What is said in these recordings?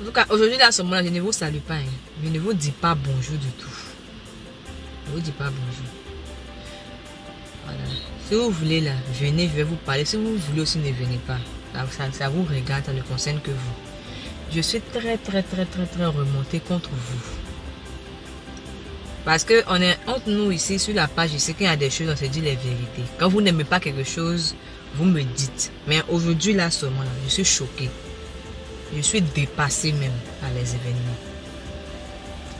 En tout cas, aujourd'hui, là, à ce moment-là, je ne vous salue pas. Hein. Je ne vous dis pas bonjour du tout. Je ne vous dis pas bonjour. Voilà. Si vous voulez, là, venez, je vais vous parler. Si vous voulez aussi, ne venez pas. Ça vous regarde, ça ne concerne que vous. Je suis très, très, très, très, très remontée contre vous. Parce que on est entre nous ici, sur la page, je sais qu'il y a des choses, on se dit les vérités. Quand vous n'aimez pas quelque chose, vous me dites. Mais aujourd'hui, là, seulement, là, je suis choquée. Je suis dépassée même par les événements.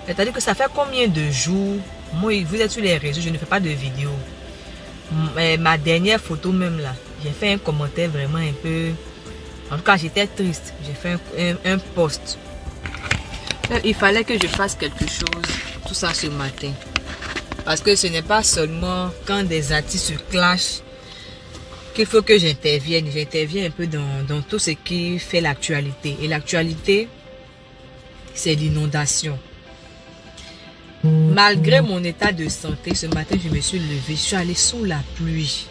C'est-à-dire que ça fait combien de jours, moi, vous êtes sur les réseaux, je ne fais pas de vidéos. Ma dernière photo même là, j'ai fait un commentaire vraiment un peu... En tout cas, j'étais triste. J'ai fait un post. Il fallait que je fasse quelque chose, tout ça ce matin. Parce que ce n'est pas seulement quand des artistes se clashent qu'il faut que j'intervienne. J'interviens un peu dans tout ce qui fait l'actualité. Et l'actualité, c'est l'inondation. Malgré mon état de santé, ce matin, je me suis levée. Je suis allée sous la pluie.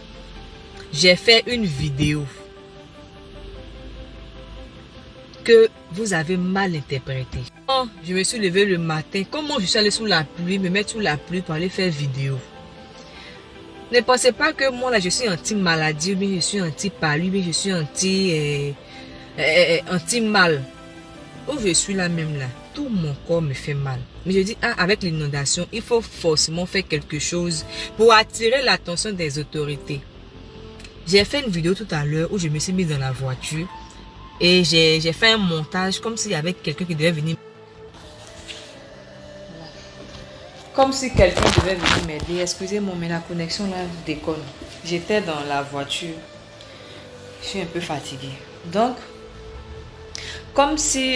J'ai fait une vidéo que vous avez mal interprétée. Je me suis levée le matin. Comment je suis allée sous la pluie, me mettre sous la pluie pour aller faire vidéo? Ne pensez pas que moi, là, je suis anti-maladie, ou bien je suis anti-palu, ou bien je suis anti-mal. Où je suis là même là, tout mon corps me fait mal. Mais je dis, avec l'inondation, il faut forcément faire quelque chose pour attirer l'attention des autorités. J'ai fait une vidéo tout à l'heure où je me suis mise dans la voiture et j'ai fait un montage comme s'il y avait quelqu'un qui devait venir. Comme si quelqu'un devait venir m'aider. Excusez-moi, mais la connexion là déconne. J'étais dans la voiture. Je suis un peu fatiguée. Donc, comme si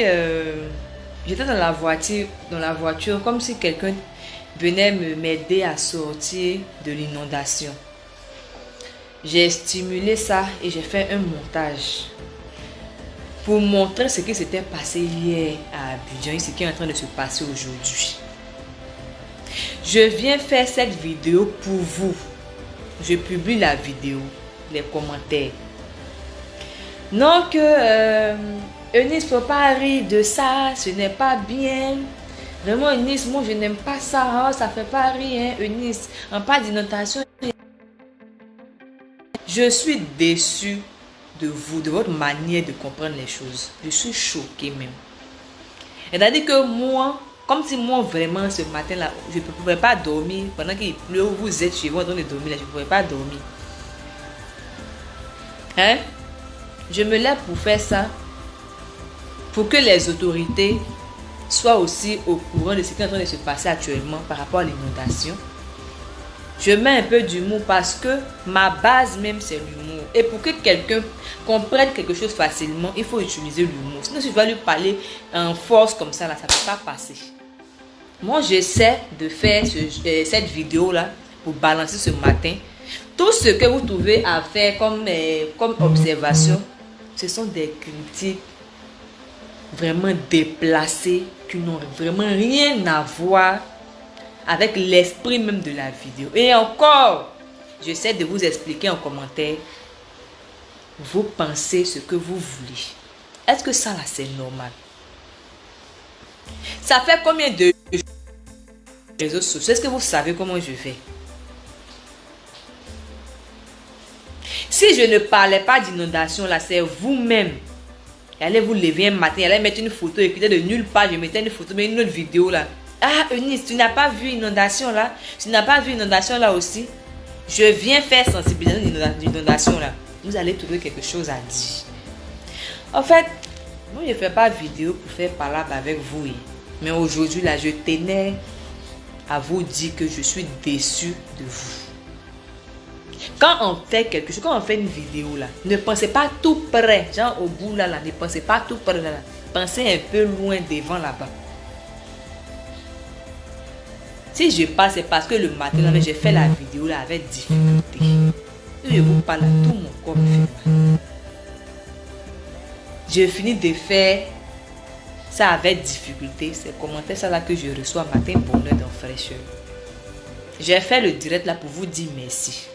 j'étais dans la voiture, comme si quelqu'un venait m'aider à sortir de l'inondation. J'ai stimulé ça et j'ai fait un montage pour montrer ce qui s'était passé hier à Abidjan et ce qui est en train de se passer aujourd'hui. Je viens faire cette vidéo pour vous. Je publie la vidéo, les commentaires. Non que Eunice, faut pas rire de ça, ce n'est pas bien. Vraiment Eunice, moi je n'aime pas ça, hein, ça fait pas rire, hein, Eunice. En pas d'inondation. Je suis déçue de vous, de votre manière de comprendre les choses. Je suis choquée même. C'est-à-dire que moi, comme si moi vraiment ce matin-là, je ne pouvais pas dormir. Pendant qu'il pleut, vous êtes chez vous en train de dormir, là, je ne pouvais pas dormir. Hein? Je me lève pour faire ça. Pour que les autorités soient aussi au courant de ce qui est en train de se passer actuellement par rapport à l'inondation. Je mets un peu d'humour parce que ma base même c'est l'humour. Et pour que quelqu'un comprenne quelque chose facilement, il faut utiliser l'humour. Sinon si je dois lui parler en force comme ça, là, ça ne peut pas passer. Moi j'essaie de faire cette vidéo là pour balancer ce matin. Tout ce que vous trouvez à faire comme observation, ce sont des critiques vraiment déplacées qui n'ont vraiment rien à voir avec l'esprit même de la vidéo. Et encore, j'essaie de vous expliquer en commentaire. Vous pensez ce que vous voulez. Est-ce que ça là c'est normal? Ça fait combien de réseaux sociaux? Est-ce que vous savez comment je fais? Si je ne parlais pas d'inondation là, c'est vous-même. Allez vous lever un matin, allez mettre une photo et puis de nulle part, je mettais une photo, mais une autre vidéo là. Ah Eunice, tu n'as pas vu inondation là? Tu n'as pas vu inondation là aussi? Je viens faire sensibiliser l'inondation là. Vous allez trouver quelque chose à dire. En fait, moi je ne fais pas vidéo pour faire palabre avec vous. Mais aujourd'hui là, je tenais à vous dire que je suis déçue de vous. Quand on fait quelque chose, quand on fait une vidéo là, ne pensez pas tout près, genre au bout là, ne pensez pas tout près là. Pensez un peu loin devant là-bas. Si je passe, c'est parce que le matin là, j'ai fait la vidéo là avec difficulté. Si je vous parle là, tout mon corps me fait mal. J'ai fini de faire ça avec difficulté. C'est commentaire ça là que je reçois matin bonheur dans fraîcheur. J'ai fait le direct là pour vous dire merci.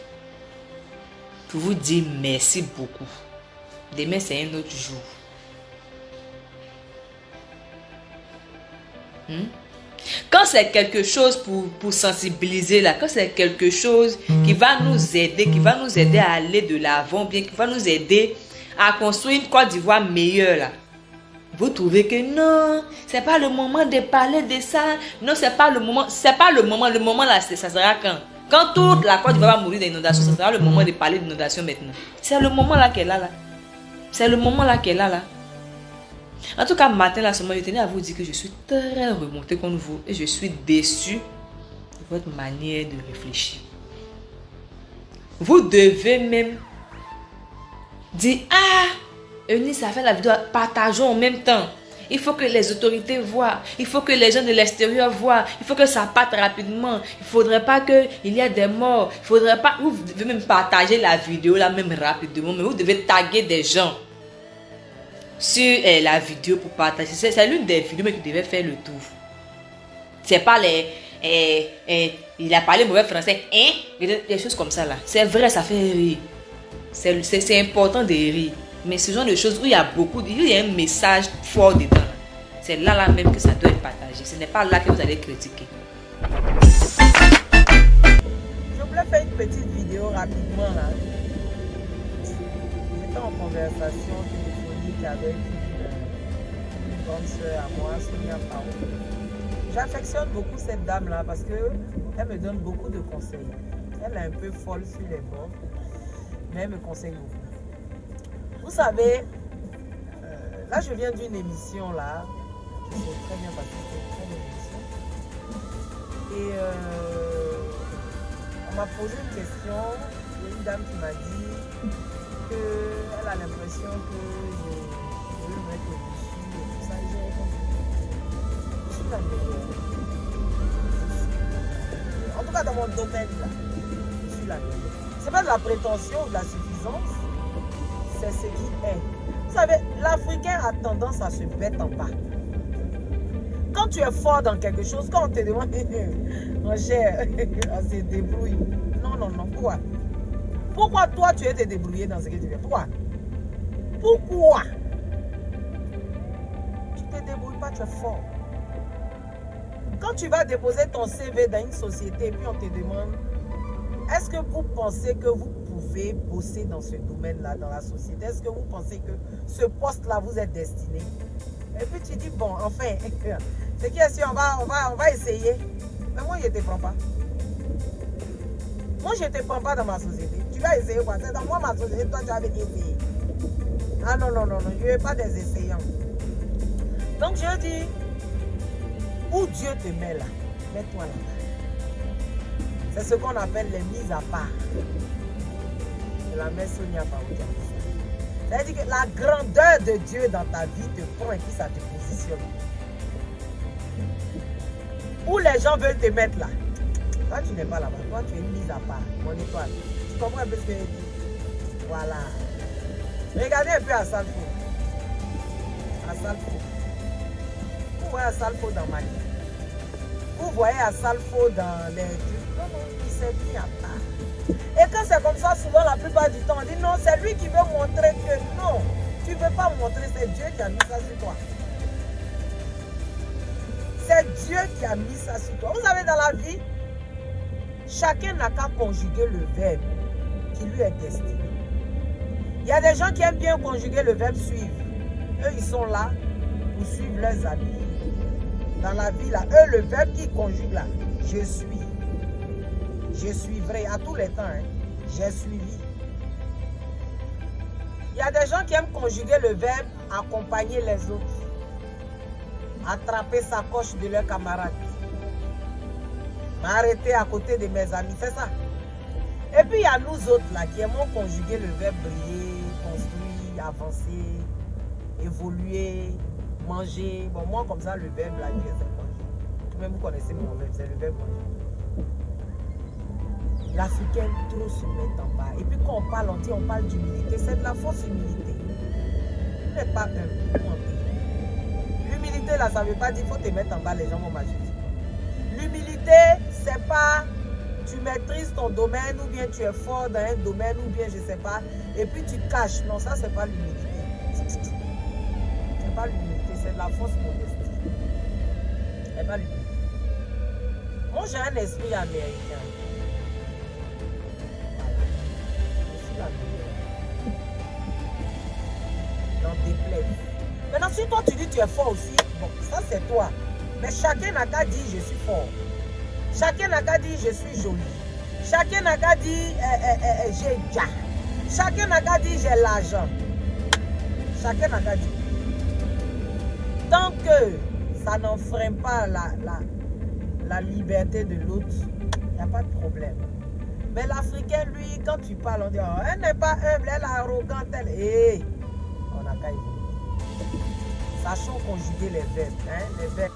Pour vous dire merci beaucoup. Demain c'est un autre jour. Quand c'est quelque chose pour sensibiliser là, quand c'est quelque chose qui va nous aider à aller de l'avant, bien qui va nous aider à construire une Côte d'Ivoire meilleure là. Vous trouvez que non, c'est pas le moment de parler de ça. Non, c'est pas le moment. Le moment là, ça sera quand? Quand toute la Côte d'Ivoire va mourir d'inondation, ça sera le moment de parler d'inondation maintenant. C'est le moment là qu'elle a là. C'est le moment là qu'elle a là. En tout cas, matin là, seulement, je tenais à vous dire que je suis très remontée contre vous et je suis déçue de votre manière de réfléchir. Vous devez même dire, Eunice a fait la vidéo, partageons en même temps. Il faut que les autorités voient, il faut que les gens de l'extérieur voient, il faut que ça parte rapidement. Il ne faudrait pas qu'il y ait des morts. Il faudrait pas, vous devez même partager la vidéo là même rapidement, mais vous devez taguer des gens sur la vidéo pour partager. C'est l'une des vidéos mais qui devait faire le tour. C'est pas il a parlé mauvais français, des choses comme ça là. C'est vrai, ça fait rire. C'est important de rire. Mais ce genre de choses où il y a un message fort dedans. C'est là même que ça doit être partagé. Ce n'est pas là que vous allez critiquer. Je voulais faire une petite vidéo rapidement là. J'étais en conversation téléphonique avec une grande soeur à moi, Sonia Pao. J'affectionne beaucoup cette dame là parce qu'elle me donne beaucoup de conseils. Elle est un peu folle sur les bords, mais elle me conseille beaucoup. Vous savez, là je viens d'une émission là, qui s'est très bien passée, c'était une très bonne émission. Et on m'a posé une question, il y a une dame qui m'a dit qu'elle a l'impression que je veux me mettre au-dessus et tout ça. J'ai répondu, je suis la meilleure. En tout cas dans mon domaine là, je suis la meilleure. C'est pas de la prétention ou de la suffisance. C'est ce qui est. Vous savez, l'Africain a tendance à se mettre en bas. Quand tu es fort dans quelque chose, quand on te demande, mon cher, on se débrouille. Non, pourquoi? Pourquoi toi tu es te débrouiller dans ce que tu fais? Pourquoi? Tu ne te débrouilles pas, tu es fort. Quand tu vas déposer ton CV dans une société et puis on te demande, est-ce que vous pensez que vous pouvez bosser dans ce domaine-là, dans la société? Est-ce que vous pensez que ce poste-là vous est destiné? Et puis tu dis, bon, enfin, c'est qui est sûr, on va essayer. Mais moi, je ne te prends pas. Moi, je ne te prends pas dans ma société. Tu vas essayer quoi? C'est dans moi, ma société, toi, tu avais essayé. Ah non, je ne veux pas des essayants. Donc, je dis, où Dieu te met là, mets-toi là. C'est ce qu'on appelle les mises à part. C'est la mère Sonia Pao qui a dit ça. C'est-à-dire que la grandeur de Dieu dans ta vie te prend et puis ça te positionne. Où les gens veulent te mettre là. Toi, tu n'es pas là-bas. Toi, tu es une mise à part. Mon étoile. Tu comprends un peu ce que je dis? Voilà. Regardez un peu à Salfo. À Salfo. Vous voyez à Salfo dans Mali. Vous voyez à Salfo dans les... Non, il s'est mis à part. Et quand c'est comme ça, souvent, la plupart du temps, on dit non, c'est lui qui veut montrer que non, tu ne veux pas montrer, c'est Dieu qui a mis ça sur toi. C'est Dieu qui a mis ça sur toi. Vous savez, dans la vie, chacun n'a qu'à conjuguer le verbe qui lui est destiné. Il y a des gens qui aiment bien conjuguer le verbe suivre. Eux, ils sont là pour suivre leurs amis. Dans la vie, là, eux, le verbe qu'ils conjuguent là, je suis. Je suivrai à tous les temps. Hein. J'ai suivi. Il y a des gens qui aiment conjuguer le verbe accompagner les autres. Attraper sa coche de leurs camarades. M'arrêter à côté de mes amis. C'est ça. Et puis il y a nous autres là qui aimons conjuguer le verbe briller, construire, avancer, évoluer, manger. Bon, moi comme ça, le verbe là, c'est manger. Même vous connaissez mon verbe, c'est le verbe manger. L'Africain trop se met en bas. Et puis quand on parle, on parle d'humilité. C'est de la fausse humilité. Tu n'es pas humble. L'humilité là, ça ne veut pas dire qu'il faut te mettre en bas, les gens vont marcher. L'humilité, c'est pas tu maîtrises ton domaine ou bien tu es fort dans un domaine ou bien je ne sais pas. Et puis tu caches. Non, ça c'est pas l'humilité. C'est pas l'humilité, c'est de la fausse modestie. Elle va lui dire. Moi, j'ai un esprit américain. Voilà. Je suis la meilleure. Non, déplaise. Maintenant, si toi tu dis que tu es fort aussi, bon, ça c'est toi. Mais chacun n'a qu'à dire je suis fort. Chacun n'a qu'à dire je suis jolie. Chacun n'a qu'à dire j'ai déjà. Chacun n'a qu'à dire j'ai l'argent. Chacun n'a qu'à dire. Tant que ça n'enfreint pas la liberté de l'autre, il n'y a pas de problème. Mais l'Africain, lui, quand tu parles, on dit oh, elle n'est pas humble, elle est arrogante, elle. Hey, on n'a qu'à évoluer. Sachons conjuguer les verbes. Hein, les verbes.